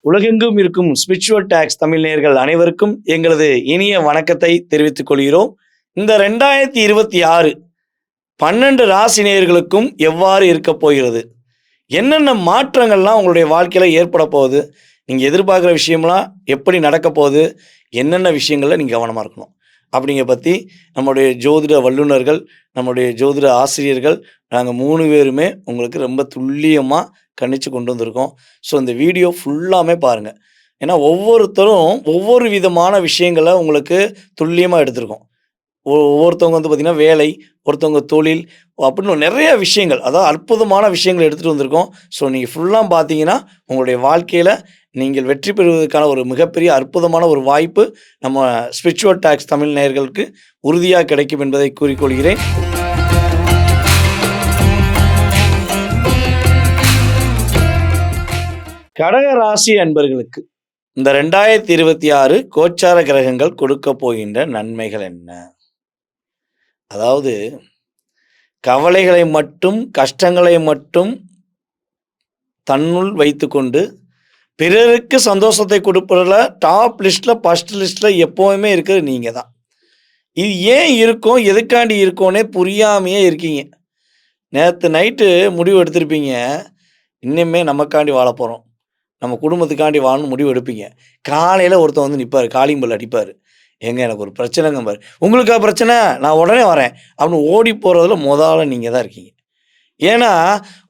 உலகெங்கும் இருக்கும் spiritual tax Tamil நேயர்கள் அனைவருக்கும் எங்களது இனிய வணக்கத்தை தெரிவித்துக் கொள்கிறோம். இந்த 2026 12 ராசி நேயர்களுக்கும் எவ்வாறு இருக்கப் போகிறது? என்னென்ன மாற்றங்கள்லாம் உங்களுடைய வாழ்க்கையில ஏற்பட போகுது? நீங்க எதிர்பார்க்குற விஷயம்லாம் எப்படி நடக்கப் போகுது? என்னென்ன விஷயங்கள்ல நீங்க கவனமா இருக்கணும்? அப்படிங்க பத்தி நம்முடைய ஜோதிட வல்லுனர்கள், நம்முடைய ஜோதிட ஆசிரியர்கள், நாங்க 3 பேருமே உங்களுக்கு ரொம்ப துல்லியமா கணிச்சு கொண்டு வந்திருக்கோம். ஸோ இந்த வீடியோ ஃபுல்லாமே பாருங்க. ஏன்னா ஒவ்வொருத்தரும் ஒவ்வொரு விதமான விஷயங்கள உங்களுக்கு துல்லியமா எடுத்திருக்கோம். ஒவ்வொருத்தவங்க வந்து பார்த்தீங்கன்னா, வேலை, ஒருத்தவங்க தொழில் அப்படின்னு நெறைய விஷயங்கள். அதாவது அற்புதமான விஷயங்கள எடுத்துட்டு வந்திருக்கோம். ஸோ நீங்க ஃபுல்லா பார்த்தீங்கன்னா, உங்களுடைய வாழ்க்கையில நீங்கள் வெற்றி பெறுவதற்கான ஒரு மிகப்பெரிய அற்புதமான ஒரு வாய்ப்பு நம்ம ஸ்பிரிச்சுவல் டாக்ஸ் தமிழ் நேயர்களுக்கு உறுதியா கிடைக்கும் என்பதை கூறிக்கொள்கிறேன். கடக ராசி அன்பர்களுக்கு இந்த 2026 கோச்சார கிரகங்கள் கொடுக்கப் போகின்ற நன்மைகள் என்ன? அதாவது கவலைகளை மட்டும், கஷ்டங்களை மட்டும் தன்னுள் வைத்துக்கொண்டு, பிறருக்கு சந்தோஷத்தை கொடுப்பதுல டாப் லிஸ்ட்ல, ஃபர்ஸ்ட் லிஸ்ட்ல எப்பவுமே இருக்கிறது நீங்க தான். இது ஏன் இருக்கோம்? எதுக்காண்டி இருக்கோன்னே புரியாமயே இருக்கீங்க. நேத்து நைட்டு முடிவு எடுத்திருப்பீங்க. இன்னுமே நமக்காண்டி வாழப் போறோம். நம்ம குடும்பத்துக்காண்டி வாழணும்னு முடிவு எடுப்பீங்க. காலையில ஒருத்தன் வந்து நிப்பாரு. காலிங் பெல் அடிப்பாரு. "ஏங்க எனக்கு ஒரு பிரச்சனைங்கம்பாரு." "உங்களுக்கா பிரச்சனை? நான் உடனே வரேன்." அப்படின்னு ஓடி போறதுல ஆளா நீங்க தான் இருக்கீங்க. ஏன்னா,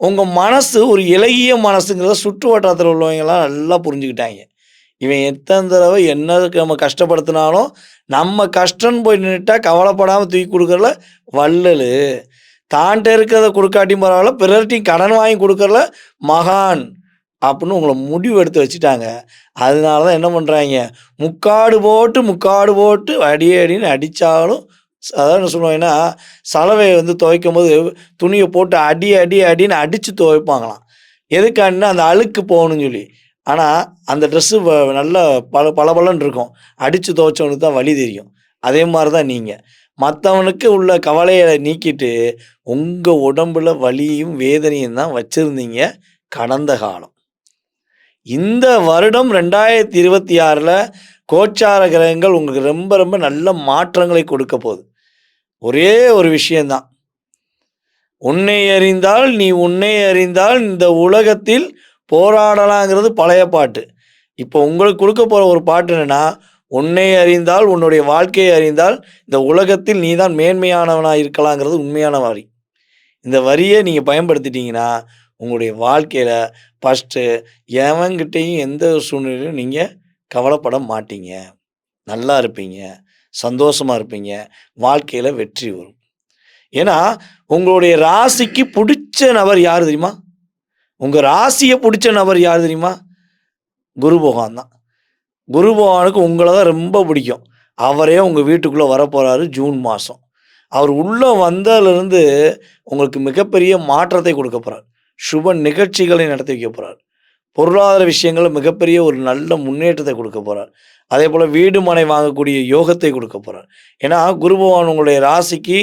உங்க மனசு ஒரு இளகிய மனசுங்கிறத சுற்று வட்டாரத்தில உள்ளவங்கலாம் நல்லா புரிஞ்சுக்கிட்டாய்ங்க. இவன் எத்தன தடவ என்ன நம்ம கஷ்டப்படுத்தினாலும், நம்ம கஷ்டம்னு போய் நின்னுட்டா கவலைப்படாம தூக்கி குடுக்குறதுல வள்ளலு. தான்ட்ட இருக்கிறத குடுக்காட்டியும் பரவால்ல, பிறர்ட்டயும் கடன் வாங்கி குடுக்குறதுல மகான். அப்படின்னு உங்கள முடிவு எடுத்து வச்சுட்டாங்க. அதனால தான் என்ன பண்றாய்ங்க, முக்காடு போட்டு அடி அடின்னு அடிச்சாலும் அதாவது என்ன சொல்லுவாங்கன்னா, சலவைய வந்து துவைக்கும்போது துணிய போட்டு அடி அடி அடின்னு அடிச்சு துவைப்பாங்களாம். எதுக்காண்டின்னா அந்த அழுக்கு போகணும்னு சொல்லி. ஆனா அந்த ட்ரெஸ்ஸு நல்லா பளபளன்னு இருக்கும். அடிச்சு துவைச்சவனுக்கு தான் வலி தெரியும். அதே மாரி தான் நீங்க. மத்தவனுக்கு உள்ள கவலைய நீக்கிட்டு, உங்க உடம்புல வலியும், வேதனையும் தான் வச்சிருந்தீங்க கடந்த காலம். இந்த வருடம் 2026ல கோச்சார கிரகங்கள் உங்களுக்கு ரொம்ப ரொம்ப நல்ல மாற்றங்களை கொடுக்க போகுது. ஒரே ஒரு விஷயம் தான். "உன்னை அறிந்தால் நீ உன்னை அறிந்தால் இந்த உலகத்தில் போராடலாங்கிறது" பழைய பாட்டு. இப்போ உங்களுக்கு குடுக்க போற ஒரு பாட்டு என்னன்னா, "உன்னை அறிந்தால் உன்னுடைய வாழ்க்கையை அறிந்தால் இந்த உலகத்தில் நீ தான் மேன்மையானவனா இருக்கலாங்கிறது" உண்மையான வரி. இந்த வரிய நீங்க பயன்படுத்திட்டீங்கன்னா, உங்களுடைய வாழ்க்கையில ஃபர்ஸ்ட்டு எவன்கிட்டயும் எந்த ஒரு சூழ்நிலையிலும் நீங்க கவலைப்பட மாட்டீங்க. நல்லா இருப்பீங்க. சந்தோஷமா இருப்பீங்க. வாழ்க்கையில வெற்றி வரும். ஏன்னா, உங்களுடைய ராசிக்கு புடிச்ச நபர் யாரு தெரியுமா? உங்க ராசிய புடிச்ச நபர் யாரு தெரியுமா? குரு பகவான் தான். குரு பகவானுக்கு உங்கள தான் ரொம்ப பிடிக்கும். அவரே உங்க வீட்டுக்குள்ள வரப்போறாரு ஜூன் மாசம். அவர் உள்ள வந்ததிலிருந்து உங்களுக்கு மிகப்பெரிய மாற்றத்தை கொடுக்கப் போறார். சுப நிகழ்ச்சிகளை நடத்தி வைக்கப் போறார். பொருளாதார விஷயங்கள்ல மிகப்பெரிய ஒரு நல்ல முன்னேற்றத்தை கொடுக்கப் போறார். அதேபோல வீடு, மனை வாங்கக்கூடிய யோகத்தை கொடுக்கப் போறார். ஏன்னா, குரு பகவான் உங்களுடைய ராசிக்கு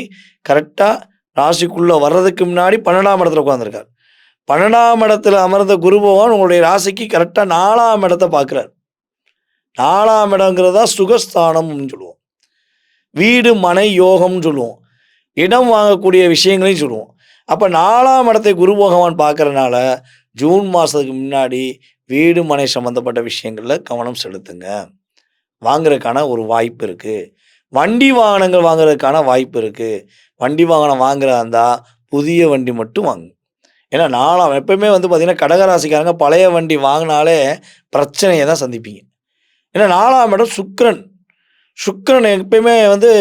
கரெக்ட்டா ராசிக்குள்ள வர்றதுக்கு முன்னாடி 12ஆம் இடத்துல உட்கார்ந்திருக்கார். 12ஆம் இடத்துல அமர்ந்த குரு பகவான் உங்களுடைய ராசிக்கு கரெக்ட்டா 4ஆம் இடத்த பார்க்கிறார். 4ஆம் இடம்ங்கிறது தான் சுகஸ்தானம்னு சொல்லுவோம். வீடு, மனை யோகம்னு சொல்லுவோம். இடம் வாங்கக்கூடிய விஷயங்களையும் சொல்லுவோம். அப்ப 4ஆம் இடத்தை குரு பகவான் பார்க்கறனால, ஜூன் மாசத்துக்கு முன்னாடி வீடு, மனை சம்மந்தப்பட்ட விஷயங்கள்ல கவனம் செலுத்துங்க. வாங்குறதுக்கான ஒரு வாய்ப்பு இருக்கு. வண்டி வாகனங்கள் வாங்குறதுக்கான வாய்ப்பு இருக்கு. வண்டி வாகனம் வாங்குறதா இருந்தா, புதிய வண்டி மட்டும் வாங்குங்க. ஏன்னா 4ஆம் எப்பவுமே வந்து பார்த்தீங்கன்னா, கடக ராசிக்காரங்க பழைய வண்டி வாங்குனாலே பிரச்சனைய தான் சந்திப்பீங்க. ஏன்னா 4ஆம் இடம் சுக்கிரன். சுக்கிரன் எப்பயுமே வந்து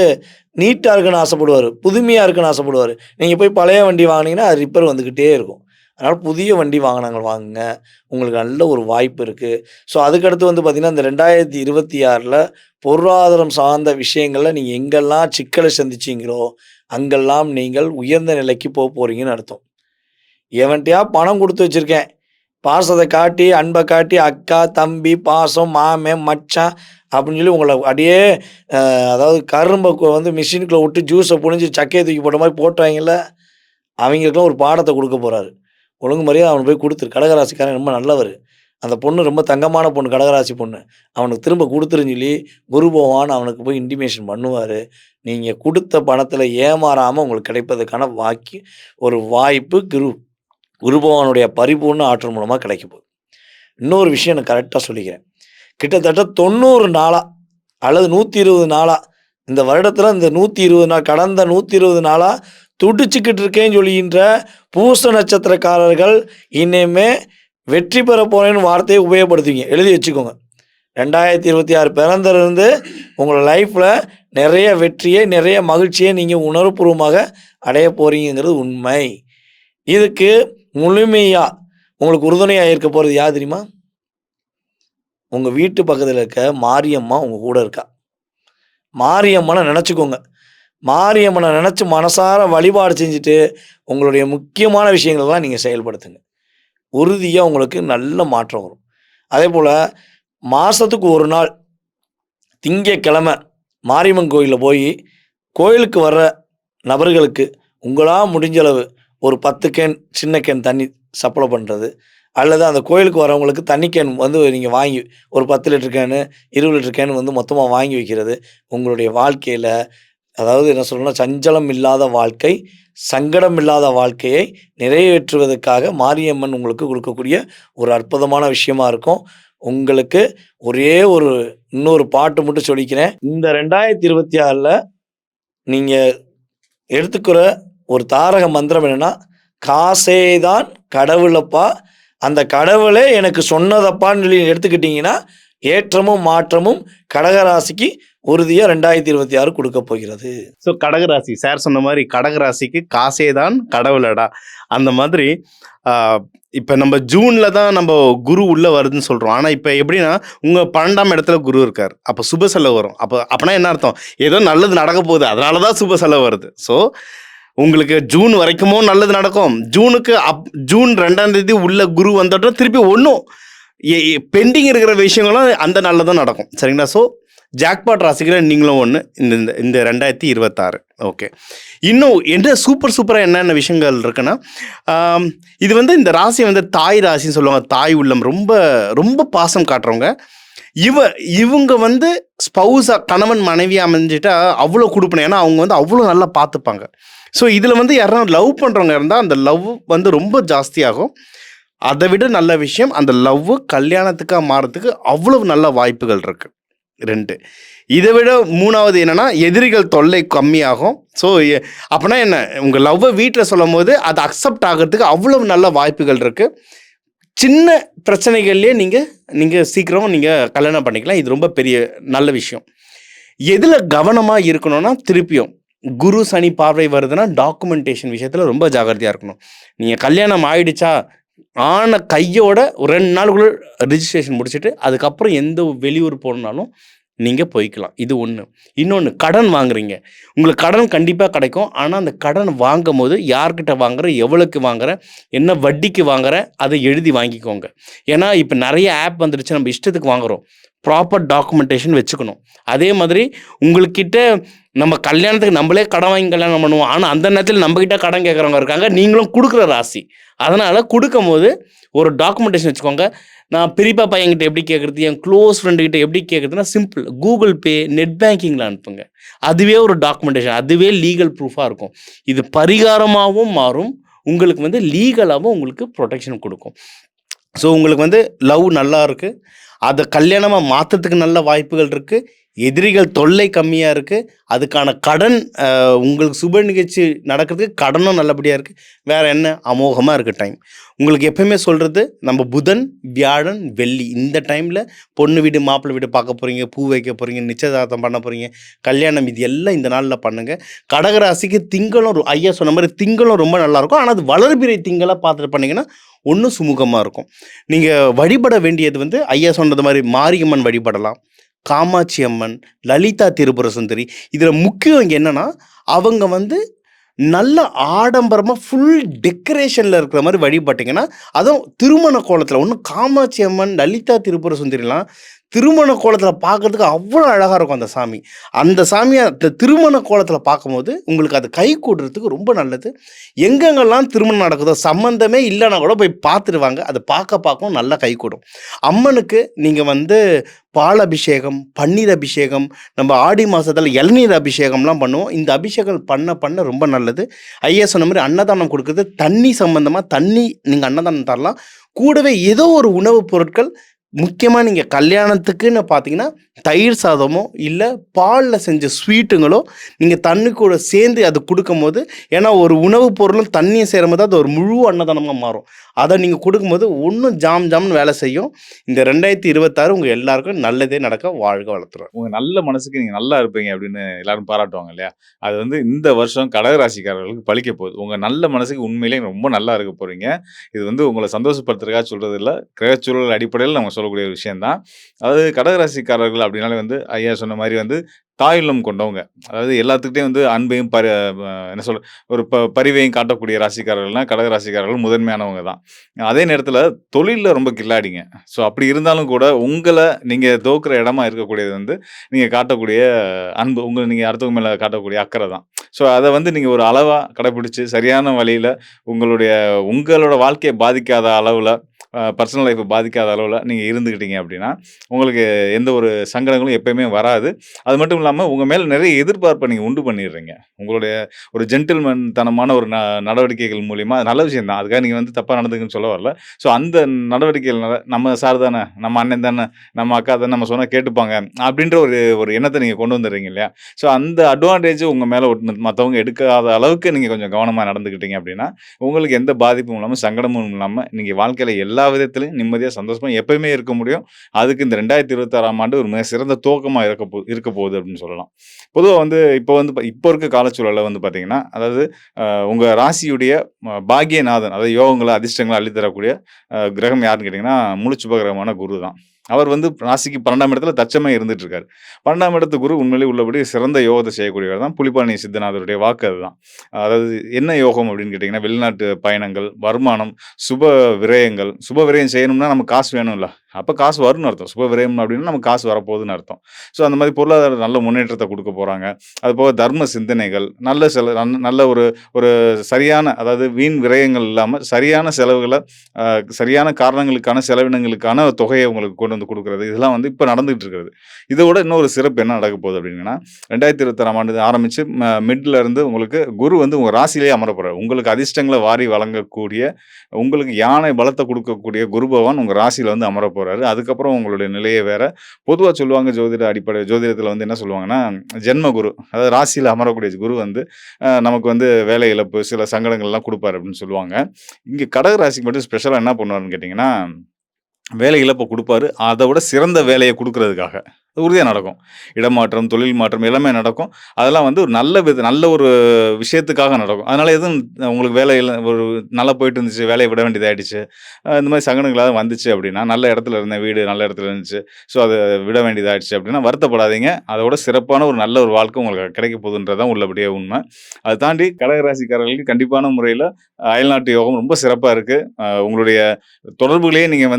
நீட்டா இருக்குன்னு ஆசைப்படுவாரு. புதுமையா இருக்குன்னு ஆசைப்படுவாரு. நீங்க போய் பழைய வண்டி வாங்குனீங்கன்னா, அது ரிப்பேர் வந்துகிட்டே இருக்கும். அதனால புதிய வண்டி வாகனங்கள் வாங்குங்க. உங்களுக்கு நல்ல ஒரு வாய்ப்பு இருக்கு. ஸோ அதுக்கடுத்து வந்து பார்த்தீங்கன்னா, இந்த 2026ல பொருளாதாரம் சார்ந்த விஷயங்கள்ல நீங்க எங்கெல்லாம் சிக்கல சந்திச்சீங்களோ, அங்கெல்லாம் நீங்கள் உயர்ந்த நிலைக்கு போறீங்கன்னு அர்த்தம். எவன்ட்டயா பணம் குடுத்து வச்சிருக்கேன். பாசத்த காட்டி, அன்ப காட்டி, அக்கா, தம்பி, பாசம், மாமன், மச்சான் அப்படின்னு சொல்லி உங்கள அப்படியே அதாவது கரும்ப வந்து மிஷினுக்குள்ள விட்டு ஜூஸ புழிஞ்சு சக்கைய தூக்கி போட்ட மாரி போட்டாய்ங்கல்ல, அவைங்களுக்கெல்லாம் ஒரு பாடத்த குடுக்க போறாரு. ஒழுங்கு மரியாதையா அவன போய் குடுத்துரு. கடகராசிக்காரன் ரொம்ப நல்லவரு. அந்த பொண்ணு ரொம்ப தங்கமான பொண்ணு, கடகராசி பொண்ணு. அவனுக்கு திரும்ப குடுத்துருன்னு சொல்லி, குரு பகவான் அவனுக்கு போய் இன்டிமேஷன் பண்ணுவாரு. நீங்க குடுத்த பணத்தில ஏமாறாம உங்களுக்கு கிடைப்பதற்கான ஒரு வாய்ப்பு குரு பகவானுடைய பரிபூர்ண ஆற்றல் மூலமா கிடைக்க போகுது. இன்னொரு விஷயம் நான் கரெக்ட்டா சொல்லிக்கிறேன். கிட்டத்தட்ட 90 நாளா அல்லது 120 நாளா, இந்த வருடத்தில இந்த 120 நாள் கடந்த 120 நாளா துடிச்சுக்கிட்டு இருக்கேன்னு சொல்கின்ற பூச நட்சத்திரக்காரர்கள் இனிமே வெற்றி பெற போறேன்னு வார்த்தையை உபயோகப்படுத்துவீங்க. எழுதி வச்சுக்கோங்க. 2026 பிறந்ததிலிருந்து உங்களோட லைஃப்ல நிறைய வெற்றியை, நிறைய மகிழ்ச்சியை நீங்க உணர்வுபூர்வமாக அடைய போறீங்கங்கிறது உண்மை. இதுக்கு முழுமையா உங்களுக்கு உறுதுணையா இருக்க போறது யார் தெரியுமா? உங்க வீட்டு பக்கத்துல இருக்க மாரியம்மா உங்க கூட இருக்கா. மாரியம்மன நினைச்சுக்கோங்க. மாரியம்மன நினைச்சு மனசார வழிபாடு செஞ்சுட்டு, உங்களுடைய முக்கியமான விஷயங்களெல்லாம் நீங்க செயல்படுத்துங்க. உறுதியா உங்களுக்கு நல்ல மாற்றம் வரும். அதேபோல மாசத்துக்கு 1 நாள் திங்கட்கிழமை மாரியம்மன் கோயில்ல போய், கோயிலுக்கு வர்ற நபர்களுக்கு உங்களா முடிஞ்ச அளவு ஒரு 10 கேன் சின்ன கேன் தண்ணி சப்ளை பண்றது. அல்லது அந்த கோயிலுக்கு வரவங்களுக்கு தண்ணி கேன் நீங்க வாங்கி ஒரு 10 லிட்டர் கேனு, 20 லிட்டர் கேன் மொத்தமா வாங்கி வைக்கிறது. உங்களுடைய வாழ்க்கையில அதாவது என்ன சொல்லணும்னா, சஞ்சலம் இல்லாத வாழ்க்கை, சங்கடம் இல்லாத வாழ்க்கையை நிறைவேற்றுவதற்காக மாரியம்மன் உங்களுக்கு கொடுக்கக்கூடிய ஒரு அற்புதமான விஷயமா இருக்கும். உங்களுக்கு ஒரே இன்னொரு பாட்டு மட்டும் சொல்லிக்கிறேன். இந்த 2026ல நீங்க எடுத்துக்கிற ஒரு தாரக மந்திரம் என்னன்னா, "காசே தான் கடவுளப்பா, அந்த கடவுளே எனக்கு சொன்னதப்பான்னு" சொல்லி எடுத்துக்கிட்டீங்கன்னா, ஏற்றமும் மாற்றமும் கடகராசிக்கு உறுதியா 2026 கொடுக்க போகிறது. ஸோ கடகராசி சார் சொன்ன மாதிரி கடகராசிக்கு காசே தான் கடவுளடா. அந்த மாதிரி இப்போ நம்ம ஜூன்ல தான் நம்ம குரு உள்ள வருதுன்னு சொல்றோம். ஆனால் இப்போ எப்படின்னா உங்க 12ஆம் இடத்துல குரு இருக்கார். அப்போ சுப செலவு வரும். அப்போனா என்ன அர்த்தம்? ஏதோ நல்லது நடக்க போகுது, அதனால தான் சுப செலவு வருது. ஸோ உங்களுக்கு ஜூன் வரைக்குமோ நல்லது நடக்கும். ஜூன் 2ஆம் தேதி உள்ள குரு வந்துட்டோம், திருப்பி ஒன்றும் பெண்டிங் இருக்கிற விஷயங்களும் அந்த நல்லதும் நடக்கும். சரிங்களா? ஸோ ஜாக்பாட் ராசிக்கிற நீங்களும் ஒன்று இந்த 2026. ஓகே, இன்னும் என்ன சூப்பராக என்னென்ன விஷயங்கள் இருக்குன்னா, இது இந்த ராசி தாய் ராசின்னு சொல்லுவாங்க. தாய் உள்ளம் ரொம்ப ரொம்ப பாசம் காட்டுறவங்க. இவங்க ஸ்பௌஸாக கணவன் மனைவி அமைஞ்சிட்டா அவ்வளோ கொடுப்பணும். ஏன்னா அவங்க அவ்வளோ நல்லா பார்த்துப்பாங்க. ஸோ இதில் யாராவது லவ் பண்ணுறவங்க இருந்தால் அந்த லவ் ரொம்ப ஜாஸ்தியாகும். அதை விட நல்ல விஷயம், அந்த லவ் கல்யாணத்துக்காக மாறத்துக்கு அவ்வளவு நல்ல வாய்ப்புகள் இருக்குது. 2 இதை விட 3வது என்னென்னா, எதிரிகள் தொல்லை கம்மியாகும். ஸோ அப்படின்னா என்ன, உங்கள் லவ்வை வீட்டில் சொல்லும் போது அதை அக்செப்ட் ஆகிறதுக்கு அவ்வளவு நல்ல வாய்ப்புகள் இருக்குது. சின்ன பிரச்சனைகள்லேயே நீங்கள் சீக்கிரம் நீங்கள் கல்யாணம் பண்ணிக்கலாம். இது ரொம்ப பெரிய நல்ல விஷயம். எதில் கவனமாக இருக்கணும்னா, திருப்பியும் குரு சனி பார்வை வருதுன்னா டாக்குமெண்டேஷன் விஷயத்தில் ரொம்ப ஜாகிரதையாக இருக்கணும். நீங்கள் கல்யாணம் ஆயிடுச்சா, ஆன கையோட ஒரு 2 நாளுக்குள்ள ரிஜிஸ்ட்ரேஷன் முடிச்சுட்டு அதுக்கப்புறம் எந்த வெளியூர் போகணுன்னாலும் நீங்கள் போய்க்கலாம். இது ஒன்று. இன்னொன்று, கடன் வாங்குறீங்க, உங்களுக்கு கடன் கண்டிப்பாக கிடைக்கும். ஆனால் அந்த கடன் வாங்கும் போது யார்கிட்ட வாங்குற, எவ்வளோக்கு வாங்குற, என்ன வட்டிக்கு வாங்குற, அதை எழுதி வாங்கிக்கோங்க. ஏன்னா இப்போ நிறைய ஆப் வந்துடுச்சு, நம்ம இஷ்டத்துக்கு வாங்குகிறோம். ப்ராப்பர் டாக்குமெண்டேஷன் வச்சுக்கணும். அதே மாதிரி உங்கள்கிட்ட நம்ம கல்யாணத்துக்கு நம்மளே கடன் வாங்கி கல்யாணம் பண்ணுவோம். ஆனால் அந்த நேரத்தில் நம்மக்கிட்ட கடன் கேட்குறவங்க இருக்காங்க. நீங்களும் கொடுக்குற ராசி. அதனால் கொடுக்கும் போது ஒரு டாக்குமெண்டேஷன் வச்சுக்கோங்க. நான் பெரியப்பா பையன்கிட்ட எப்படி கேட்குறது, என் க்ளோஸ் ஃப்ரெண்டுக்கிட்ட எப்படி கேட்குறதுனா சிம்பிள். கூகுள் பே, நெட் பேங்கிங்கில் அனுப்புங்க. அதுவே ஒரு டாக்குமெண்டேஷன், அதுவே லீகல் ப்ரூஃபாக இருக்கும். இது பரிகாரமாகவும் மாறும், உங்களுக்கு லீகலாகவும் உங்களுக்கு ப்ரொடெக்ஷன் கொடுக்கும். ஸோ உங்களுக்கு லவ் நல்லா இருக்குது, அதை கல்யாணமாக மாற்றத்துக்கு நல்ல வாய்ப்புகள் இருக்குது. எதிரிகள் தொல்லை கம்மியாக இருக்குது. அதுக்கான கடன் உங்களுக்கு சுப நிகழ்ச்சி நடக்கிறதுக்கு கடனும் நல்லபடியாக இருக்குது. வேறு என்ன, அமோகமாக இருக்குது டைம். உங்களுக்கு எப்போயுமே சொல்கிறது, நம்ம புதன், வியாழன், வெள்ளி இந்த டைமில் பொண்ணு வீடு மாப்பிள்ளை வீடு பார்க்க போகிறீங்க, பூ வைக்க போகிறீங்க, நிச்சயதார்த்தம் பண்ண போகிறீங்க, கல்யாணம், இது எல்லாம் இந்த நாளில் பண்ணுங்கள். கடகராசிக்கு திங்களும் ஐயா சொன்ன மாதிரி திங்களும் ரொம்ப நல்லாயிருக்கும். ஆனால் அது வளர்பிறை திங்களாக பார்த்துட்டு பண்ணிங்கன்னா ஒன்றும் சுமூகமாக இருக்கும். நீங்கள் வழிபட வேண்டியது ஐயா சொன்னது மாதிரி மாரியம்மன் வழிபடலாம், காமாட்சி அம்மன், லலிதா திரிபுர சுந்தரி. இதில் முக்கியம் இங்கே என்னென்னா, அவங்க நல்ல ஆடம்பரமாக ஃபுல் டெக்கரேஷனில் இருக்கிற மாதிரி வழிபட்டிங்கன்னா, அதுவும் திருமண கோலத்தில் காமாட்சி அம்மன், லலிதா திரிபுர சுந்தரிலாம் திருமண கோலத்தில் பார்க்கறதுக்கு அவ்வளோ அழகாக இருக்கும் அந்த சாமி. அந்த சாமியை திருமண கோலத்தில் பார்க்கும்போது உங்களுக்கு அது கை கூடுறதுக்கு ரொம்ப நல்லது. எங்கெங்கெல்லாம் திருமணம் நடக்குதோ சம்மந்தமே இல்லைன்னா கூட போய் பார்த்துட்டு வாங்க. அது பார்க்கவும் நல்லா கை கூடும். அம்மனுக்கு நீங்கள் பால் அபிஷேகம், பன்னீர் அபிஷேகம், நம்ம ஆடி மாதத்தில் இளநீர் அபிஷேகம்லாம் பண்ணுவோம். இந்த அபிஷேகம் பண்ண ரொம்ப நல்லது. ஐயா சொன்ன மாதிரி அன்னதானம் கொடுக்குறது, தண்ணி சம்பந்தமாக தண்ணி நீங்கள் அன்னதானம் தரலாம். கூடவே ஏதோ ஒரு உணவுப் பொருட்கள் முக்கியமாக நீங்கள் கல்யாணத்துக்குன்னு பார்த்தீங்கன்னா தயிர் சாதமோ இல்லை பாலில் செஞ்ச ஸ்வீட்டுங்களோ நீங்கள் தண்ணி கூட சேர்ந்து அது கொடுக்கும்போது, ஏன்னா ஒரு உணவுப் பொருளும் தண்ணியும் சேரும்போது அது ஒரு முழு அன்னதானமாக மாறும். அதை நீங்கள் கொடுக்கும்போது இன்னும் ஜாம்னு வேலை செய்யும். இந்த 2026 உங்கள் எல்லாருக்கும் நல்லதே நடக்க வாழ்க வளர்த்துறோம். உங்க நல்ல மனசுக்கு நீங்க நல்லா இருப்பீங்க அப்படின்னு எல்லாரும் பாராட்டுவாங்க இல்லையா? அது இந்த வருஷம் கடகராசிக்காரர்களுக்கு பலிக்க போகுது. உங்க நல்ல மனசுக்கு உண்மையிலேயே ரொம்ப நல்லா இருக்க போறீங்க. இது உங்கள சந்தோஷப்படுத்துறதுக்காக சொல்றது இல்ல. கிரகச்சூழல் அடிப்படையில் நம்ம சொல்லக்கூடிய ஒரு விஷயம் தான். அதாவது கடகராசிக்காரர்கள் அப்படின்னாலே ஐயா சொன்ன மாதிரி தாயுள்ளம் கொண்டவங்க. அதாவது எல்லாத்துக்கிட்டையும் அன்பையும் என்ன சொல்ற ஒரு பரிவையும் காட்டக்கூடிய ராசிக்காரர்கள்னா கடகராசிக்காரர்கள் முதன்மையானவங்க தான். அதே நேரத்துல தொழில்ல ரொம்ப கில்லாடிங்க. ஸோ அப்படி இருந்தாலும் கூட உங்கள நீங்க தோக்குற இடமா இருக்கக்கூடியது நீங்க காட்டக்கூடிய அன்பு, நீங்க அடுத்தவங்க மேல காட்டக்கூடிய அக்கறை தான். ஸோ அத நீங்க ஒரு அளவா கடைபிடிச்சு சரியான வழியில உங்களோட வாழ்க்கையை பாதிக்காத அளவுல பர்சனல் லைஃப்பை பாதிக்காத அளவுல நீங்க இருந்துக்கிட்டீங்க அப்படின்னா, உங்களுக்கு எந்த ஒரு சங்கடங்களும் எப்பயுமே வராது. அது மட்டும் இல்லாம உங்க மேல நிறைய எதிர்பார்ப்பை நீங்க உண்டு பண்ணிடுறீங்க. உங்களுடைய ஒரு ஜென்டில்மேன் தனமான ஒரு நடவடிக்கைகள் மூலியமா அது நல்ல விஷயம் தான். அதுக்காக நீங்க தப்பா நடந்துக்குன்னு சொல்ல வரல. ஸோ அந்த நடவடிக்கைகள்னால நம்ம சார் தானே, நம்ம அண்ணன் தானே, நம்ம அக்கா தானே, நம்ம சொன்னா கேட்டுப்பாங்க அப்படின்ற ஒரு எண்ணத்தை நீங்க கொண்டு வந்துடுறீங்க இல்லையா? ஸோ அந்த அட்வான்டேஜ் உங்க மேல மத்தவங்க எடுக்காத அளவுக்கு நீங்க கொஞ்சம் கவனமா நடந்துக்கிட்டீங்க அப்படின்னா, உங்களுக்கு எந்த பாதிப்பும் இல்லாம, சங்கடமும் இல்லாம நீங்க வாழ்க்கையில எல்லா விதத்திலும் நிம்மதியா, சந்தோஷமா எப்பயுமே இருக்க முடியும். அதுக்கு இந்த 2026ஆம் ஆண்டு ஒரு மிக சிறந்த துவக்கமா இருக்க போகுது அப்படின்னு சொல்லலாம். பொதுவா இப்போ இருக்க காலச்சூழல்ல பார்த்தீங்கன்னா, அதாவது உங்க ராசியுடைய பாக்கியநாதன், அதாவது யோகங்கள, அதிர்ஷ்டங்கள அள்ளித் தரக்கூடிய கிரகம் யாருன்னு கேட்டீங்கன்னா, முழு சுபகிரகமான குரு தான். அவர் ராசிக்கு 12ஆம் இடத்துல தற்சமயம் இருந்துட்டு இருக்காரு. 12ஆம் இடத்து குரு உண்மையிலேயே உள்ளபடி சிறந்த யோகத்தை செய்யக்கூடியவர் தான். புலிப்பாணி சித்தநாதருடைய வாக்கு அதுதான். அதாவது என்ன யோகம் அப்படின்னு கேட்டிங்கன்னா, வெளிநாட்டு பயணங்கள், வருமானம், சுப விரயங்கள். சுப விரயம் செய்யணும்னா நமக்கு காசு வேணும்ல. அப்போ காசு வரும்னு அர்த்தம். சுப விரயம் அப்படின்னா நமக்கு காசு வரப்போகுதுன்னு அர்த்தம். ஸோ அந்த மாதிரி பொருளாதார நல்ல முன்னேற்றத்தை கொடுக்க போகிறாங்க. அதுபோக தர்ம சிந்தனைகள், நல்ல ஒரு சரியான, அதாவது வீண் விரயங்கள் இல்லாமல் சரியான செலவுகளை, சரியான காரணங்களுக்கான செலவினங்களுக்கான தொகையை உங்களுக்கு கொண்டு கொடுக்குறது, இதெல்லாம் இப்போ நடந்துகிட்டு இருக்கிறது. இதோட இன்னொரு சிறப்பு என்ன நடக்க போகுது அப்படின்னா, 2026ஆம் ஆண்டு ஆரம்பித்து மிட்ல இருந்து உங்களுக்கு குரு உங்கள் ராசியிலேயே அமர போகிறார். உங்களுக்கு அதிர்ஷ்டங்களை வாரி வழங்கக்கூடிய, உங்களுக்கு யானை பலத்தை கொடுக்கக்கூடிய குரு பகவான் உங்கள் ராசியில் அமர போகிறாரு. அதுக்கப்புறம் உங்களுடைய நிலையே வேற. பொதுவாக சொல்லுவாங்க, ஜோதிடத்தில் என்ன சொல்லுவாங்கன்னா, ஜென்ம குரு, அதாவது ராசியில் அமரக்கூடிய குரு நமக்கு வேலை இழப்பு, சில சங்கடங்கள்லாம் கொடுப்பாரு அப்படின்னு சொல்லுவாங்க. இங்கே கடக ராசிக்கு மட்டும் ஸ்பெஷலாக என்ன பண்ணுவாருன்னு கேட்டிங்கன்னா, வேலை இழப்பை கொடுப்பாரு. அதை விட சிறந்த வேலையை கொடுக்கறதுக்காக உறுதியாக நடக்கும். இடமாற்றம், தொழில் மாற்றம் எல்லாமே நடக்கும். அதெல்லாம் ஒரு நல்ல ஒரு விஷயத்துக்காக நடக்கும். அதனால எதுவும் உங்களுக்கு வேலையில் ஒரு நல்லா போயிட்டு இருந்துச்சு, வேலையை விட வேண்டியதாகிடுச்சு, இந்த மாதிரி சங்கடங்களாக வந்துச்சு அப்படின்னா, நல்ல இடத்துல இருந்தேன், வீடு நல்ல இடத்துல இருந்துச்சு, ஸோ அதை விட வேண்டியதாகிடுச்சு அப்படின்னா வருத்தப்படாதீங்க. அதோட சிறப்பான ஒரு நல்ல ஒரு வாழ்க்கை உங்களுக்கு கிடைக்க போகுதுன்றதான் உள்ளபடியே உண்மை. அதை தாண்டி கடகராசிக்காரர்களுக்கு கண்டிப்பான முறையில் அயல்நாட்டு யோகம் ரொம்ப சிறப்பாக இருக்குது. உங்களுடைய தொடர்புகளையே நீங்கள்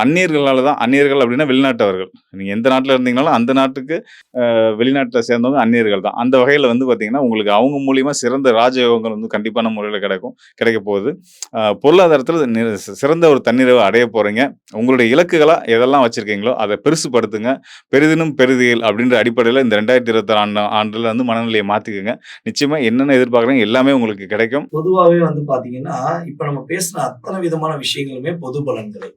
அந்நியர்களால் தான், அந்நியர்கள் அப்படின்னா வெளிநாட்டவர்கள், நீங்கள் எந்த நாட்டில் இருந்தீங்கனாலும் அந்த நாட்டுக்கு வெளிநாட்டில் சேர்ந்தவங்க அந்நியர்கள் தான். அந்த வகையில் பார்த்தீங்கன்னா உங்களுக்கு அவங்க மூலியமாக சிறந்த ராஜயோகங்கள் கண்டிப்பான முறையில் கிடைக்க போகுது. பொருளாதாரத்தில் சிறந்த ஒரு தன்னிறைவை அடைய போகிறீங்க. உங்களுடைய இலக்குகளாக எதெல்லாம் வச்சுருக்கீங்களோ அதை பெருசுப்படுத்துங்க. பெரிதினும் பெரிதிகள் அப்படின்ற அடிப்படையில் இந்த 2026 ஆண்டில் மனநிலையை மாற்றிக்குங்க. நிச்சயமாக என்னென்ன எதிர்பார்க்குறீங்க எல்லாமே உங்களுக்கு கிடைக்கும். பொதுவாகவே பார்த்தீங்கன்னா, இப்போ நம்ம பேசின அத்தனை விதமான விஷயங்களுமே பொது பலன்களை,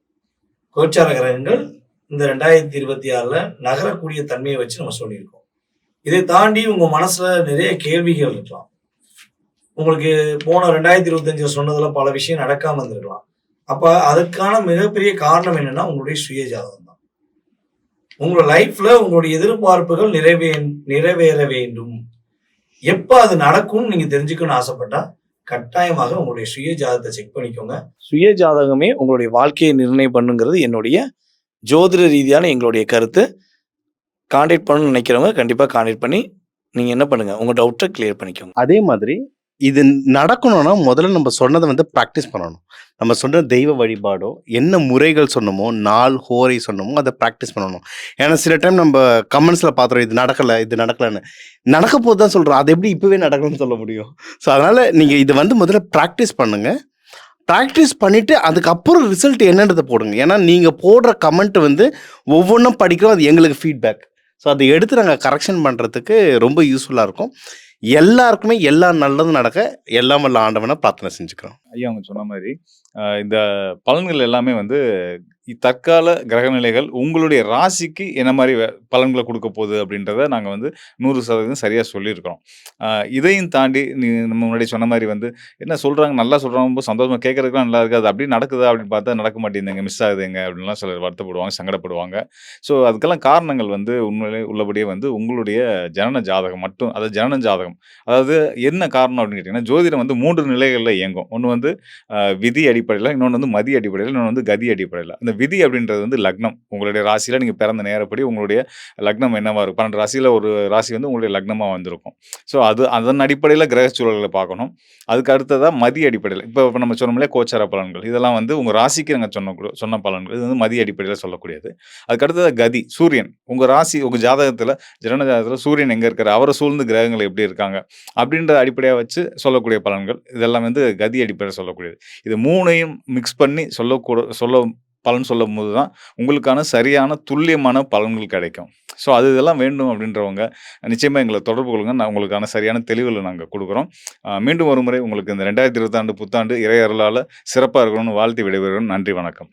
கோச்சார கிரகங்கள் இந்த 2026ல நகரக்கூடிய தன்மையை வச்சு நம்ம சொல்லியிருக்கோம். இதை தாண்டி உங்க மனசுல நிறைய கேள்விகள் இருக்கலாம். உங்களுக்கு போன 2025 சொன்னதுல பல விஷயம் நடக்காம இருந்திருக்கலாம். அப்ப அதுக்கான மிகப்பெரிய காரணம் என்னன்னா, உங்களுடைய சுய ஜாதகம் தான். உங்களோட லைஃப்ல உங்களுடைய எதிர்பார்ப்புகள் நிறைவேற வேண்டும். எப்ப அது நடக்கும்னு நீங்க தெரிஞ்சுக்கணும்னு ஆசைப்பட்டா, கட்டாயமாக உங்களுடைய சுய ஜாதகத்தை செக் பண்ணிக்கோங்க. சுய ஜாதகமே உங்களுடைய வாழ்க்கையை நிர்ணயம் பண்ணுங்கிறது என்னுடைய ஜோதிட ரீதியான எங்களுடைய கருத்து. கான்டாக்ட் பண்ணணும்னு நினைக்கிறவங்க கண்டிப்பாக கான்டாக்ட் பண்ணி நீங்கள் என்ன பண்ணுங்கள், உங்கள் டவுட்டை கிளியர் பண்ணிக்கோங்க. அதே மாதிரி இது நடக்கணும்னா முதல்ல நம்ம சொன்னதை வந்து ப்ராக்டிஸ் பண்ணணும். நம்ம சொன்ன தெய்வ வழிபாடோ, என்ன முறைகள் சொன்னோமோ, நாள், ஹோரை சொன்னோமோ அத ப்ராக்டிஸ் பண்ணணும். ஏன்னா சில டைம் நம்ம கமெண்ட்ஸ்ல பார்த்துறோம், இது நடக்கல, இது நடக்கலன்னு. நடக்க போது தான் சொல்றோம். அது எப்படி இப்பவே நடக்கணும்னு சொல்ல முடியும்? ஸோ அதனால நீங்க இத வந்து முதல்ல ப்ராக்டிஸ் பண்ணுங்க. ப்ராக்டிஸ் பண்ணிட்டு அதுக்கப்புறம் ரிசல்ட் என்னன்றத போடுங்க. ஏன்னா நீங்க போடுற கமெண்ட் வந்து ஒவ்வொன்னும் படிக்கிறோம். அது எங்களுக்கு ஃபீட்பேக். ஸோ அதை எடுத்து நாங்க கரெக்ஷன் பண்றதுக்கு ரொம்ப யூஸ்ஃபுல்லா இருக்கும். எல்லாருக்குமே எல்லாம் நல்லதும் நடக்க எல்லாம் வல்ல ஆண்டவனை பிரார்த்தனை செஞ்சுக்கிறோம். ஐயா அவங்க சொன்ன மாதிரி இந்த பலன்கள் எல்லாமே வந்து தற்கால கிரகநிலைகள் உங்களுடைய ராசிக்கு என்ன மாதிரி பலன்களை கொடுக்க போகுது அப்படின்றத நாங்கள் வந்து 100% சரியாக சொல்லியிருக்கிறோம். இதையும் தாண்டி நம்ம முன்னாடி சொன்ன மாதிரி வந்து என்ன சொல்கிறாங்க, நல்லா சொல்கிறாங்க, ரொம்ப சந்தோஷமாக கேட்கறதுக்குலாம் நல்லா இருக்குது, அது அப்படி நடக்குதா அப்படின்னு பார்த்தா நடக்க மாட்டேங்குதுங்க, மிஸ் ஆகுதுங்க அப்படின்லாம் சிலர் வருத்தப்படுவாங்க, சங்கடப்படுவாங்க. ஸோ அதுக்கெல்லாம் காரணங்கள் வந்து உண்மையிலே உள்ளபடியே வந்து உங்களுடைய ஜனன ஜாதகம் மட்டும், அதாவது ஜனன ஜாதகம், அதாவது என்ன காரணம் அப்படின்னு கேட்டிங்கன்னா, ஜோதிடம் வந்து 3 நிலைகளில் இயங்கும். ஒன்று வந்து விதி அடிப்படையில், இன்னொன்று வந்து மதி அடிப்படையில், இன்னொன்று வந்து கதி அடிப்படையில். இந்த விதி அப்படின்றது வந்து லக்னம், உங்களுடைய ராசியில் நீங்கள் பிறந்த நேரப்படி உங்களுடைய லக்னம் என்னவா இருக்கும், 12 ராசியில் ஒரு ராசி வந்து உங்களுடைய லக்னமாக வந்திருக்கும். ஸோ அதன் அடிப்படையில் கிரக சூழல்களை பார்க்கணும். அதுக்கு அடுத்ததாக மதி அடிப்படையில், இப்போ நம்ம சொன்னோம்லையே கோச்சார பலன்கள், இதெல்லாம் வந்து உங்கள் ராசிக்கு நாங்கள் சொன்ன பலன்கள், இது வந்து மதி அடிப்படையில் சொல்லக்கூடியது. அதுக்கு அடுத்ததாக கதி, சூரியன், உங்கள் ராசி உங்கள் ஜாதகத்தில் ஜனன ஜாதகத்தில் சூரியன் எங்கே இருக்கார், அவரை சூழ்ந்து கிரகங்கள் எப்படி இருக்காங்க அப்படின்ற அடிப்படையாக வச்சு சொல்லக்கூடிய பலன்கள், இதெல்லாம் வந்து கதி அடிப்படையில் சொல்லக்கூடியது. இது 3ஐயும் மிக்ஸ் பண்ணி பலன் சொல்லும்போது தான் உங்களுக்கான சரியான துல்லியமான பலன்கள் கிடைக்கும். ஸோ இதெல்லாம் வேண்டும் அப்படின்றவங்க நிச்சயமாக எங்களை தொடர்பு கொள்ளுங்க. நான் உங்களுக்கான சரியான தெளிவுகளை நாங்கள் கொடுக்குறோம். மீண்டும் ஒரு முறை உங்களுக்கு இந்த 2020 புத்தாண்டு இறை அருளால் சிறப்பாக இருக்கணும்னு வாழ்த்தி விடைபெறுகிறோம். நன்றி, வணக்கம்.